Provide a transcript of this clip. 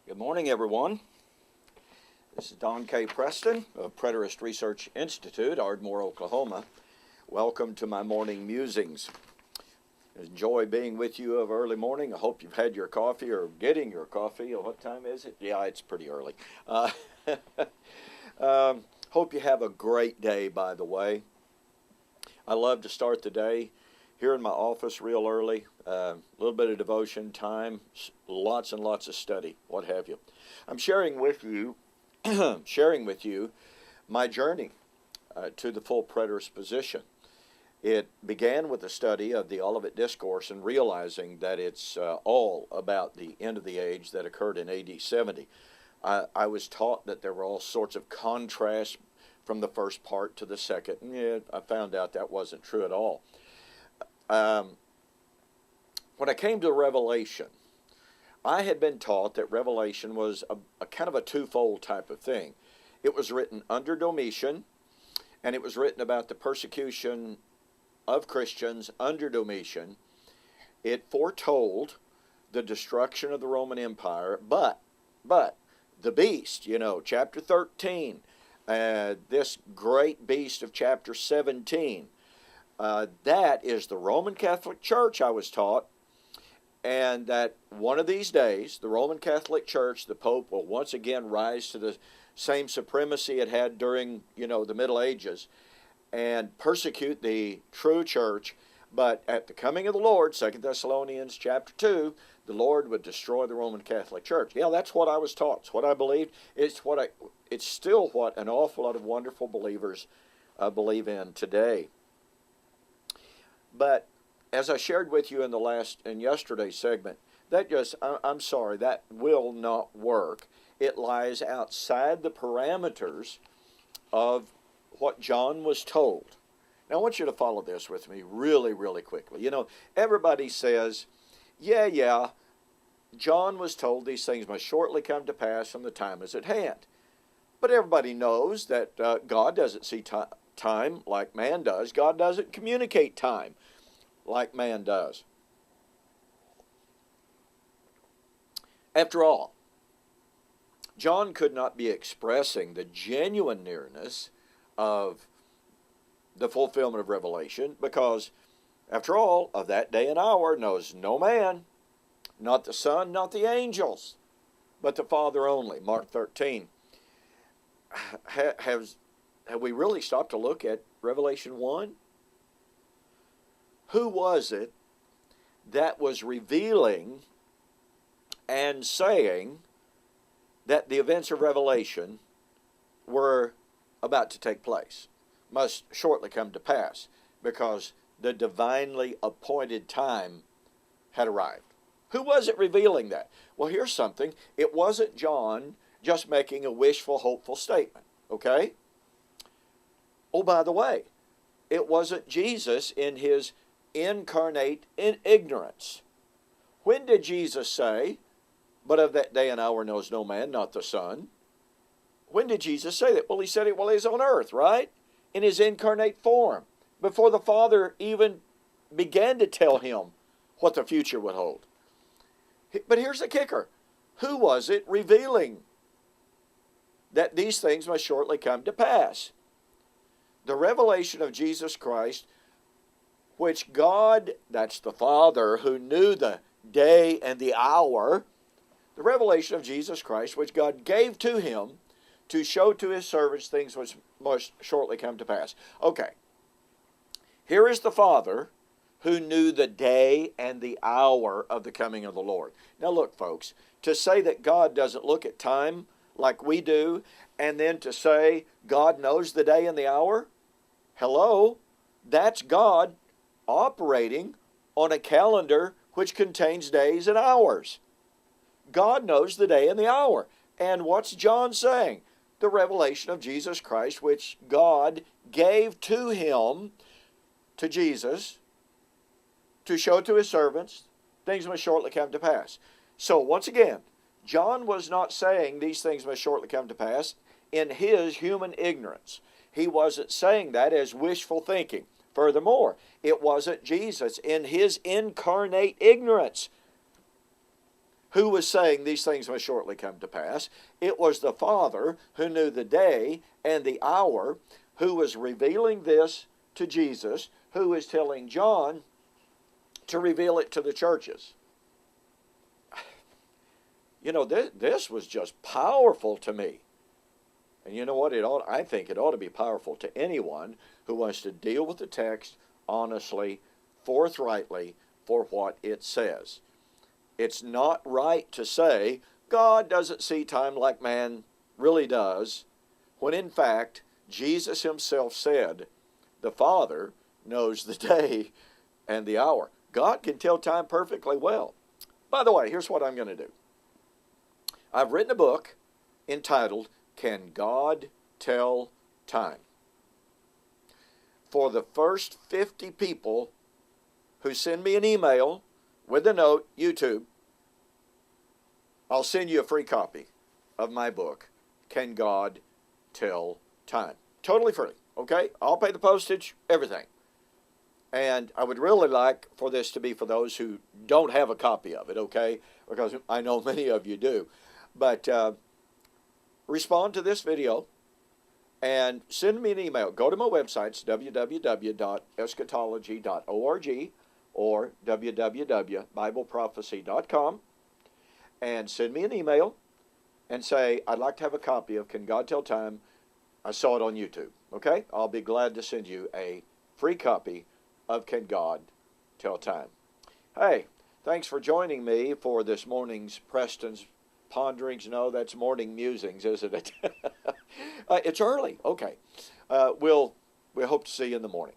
Good morning, everyone. This is Don K. Preston of Preterist Research Institute, Ardmore, Oklahoma. Welcome to my morning musings. Enjoy being with you of early morning. I hope you've had your coffee or getting your coffee. What time is it? Yeah, it's pretty early. Hope you have a great day, by the way. I love to start the day here in my office real early. A little bit of devotion time, lots and lots of study, what have you. I'm sharing with you my journey to the full preterist position. It began with a study of the Olivet Discourse and realizing that it's all about the end of the age that occurred in AD 70. I was taught that there were all sorts of contrasts from the first part to the second. And I found out that wasn't true at all. When I came to Revelation, I had been taught that Revelation was a kind of a twofold type of thing. It was written under Domitian, and it was written about the persecution of Christians under Domitian. It foretold the destruction of the Roman Empire, but the beast, chapter 13, this great beast of chapter 17, that is the Roman Catholic Church, I was taught, and that one of these days, the Roman Catholic Church, the Pope, will once again rise to the same supremacy it had during, the Middle Ages and persecute the true church. But at the coming of the Lord, 2 Thessalonians chapter 2, the Lord would destroy the Roman Catholic Church. Yeah, that's what I was taught. It's what I believed. It's still what an awful lot of wonderful believers believe in today. But as I shared with you in yesterday's segment, I'm sorry, that will not work. It lies outside the parameters of what John was told. Now, I want you to follow this with me really, really quickly. Everybody says, yeah, John was told these things must shortly come to pass and the time is at hand. But everybody knows that God doesn't see time like man does. God doesn't communicate time like man does. After all, John could not be expressing the genuine nearness of the fulfillment of Revelation because, after all, of that day and hour knows no man, not the Son, not the angels, but the Father only. Mark 13. Have we really stopped to look at Revelation 1? Who was it that was revealing and saying that the events of Revelation were about to take place, must shortly come to pass, because the divinely appointed time had arrived? Who was it revealing that? Well, here's something. It wasn't John just making a wishful, hopeful statement, okay? Oh, by the way, it wasn't Jesus in his incarnate in ignorance. When did Jesus say, but of that day and hour knows no man, not the Son? When did Jesus say that? Well, he said it while he was on earth, right? In his incarnate form, before the Father even began to tell him what the future would hold. But here's the kicker. Who was it revealing that these things must shortly come to pass? The revelation of Jesus Christ, which God, that's the Father, who knew the day and the hour, the revelation of Jesus Christ, which God gave to him to show to his servants things which must shortly come to pass. Okay, here is the Father who knew the day and the hour of the coming of the Lord. Now look, folks, to say that God doesn't look at time like we do, and then to say God knows the day and the hour, hello, that's God operating on a calendar which contains days and hours. God knows the day and the hour. And what's John saying? The revelation of Jesus Christ, which God gave to him, to Jesus, to show to his servants, things must shortly come to pass. So once again, John was not saying these things must shortly come to pass in his human ignorance. He wasn't saying that as wishful thinking. Furthermore, it wasn't Jesus in his incarnate ignorance who was saying these things must shortly come to pass. It was the Father who knew the day and the hour, who was revealing this to Jesus, who is telling John to reveal it to the churches. You know, this was just powerful to me. And you know what? I think it ought to be powerful to anyone who wants to deal with the text honestly, forthrightly, for what it says. It's not right to say God doesn't see time like man really does, when in fact Jesus himself said the Father knows the day and the hour. God can tell time perfectly well. By the way, here's what I'm going to do. I've written a book entitled, Can God Tell Time? For the first 50 people who send me an email with the note, YouTube, I'll send you a free copy of my book, Can God Tell Time? Totally free, okay? I'll pay the postage, everything. And I would really like for this to be for those who don't have a copy of it, okay? Because I know many of you do. But respond to this video and send me an email. Go to my website, it's www.eschatology.org or www.bibleprophecy.com, and send me an email and say, I'd like to have a copy of Can God Tell Time? I saw it on YouTube, okay? I'll be glad to send you a free copy of Can God Tell Time? Hey, thanks for joining me for this morning's Preston's Ponderings. No, that's morning musings, isn't it? It's early. Okay. We hope to see you in the morning.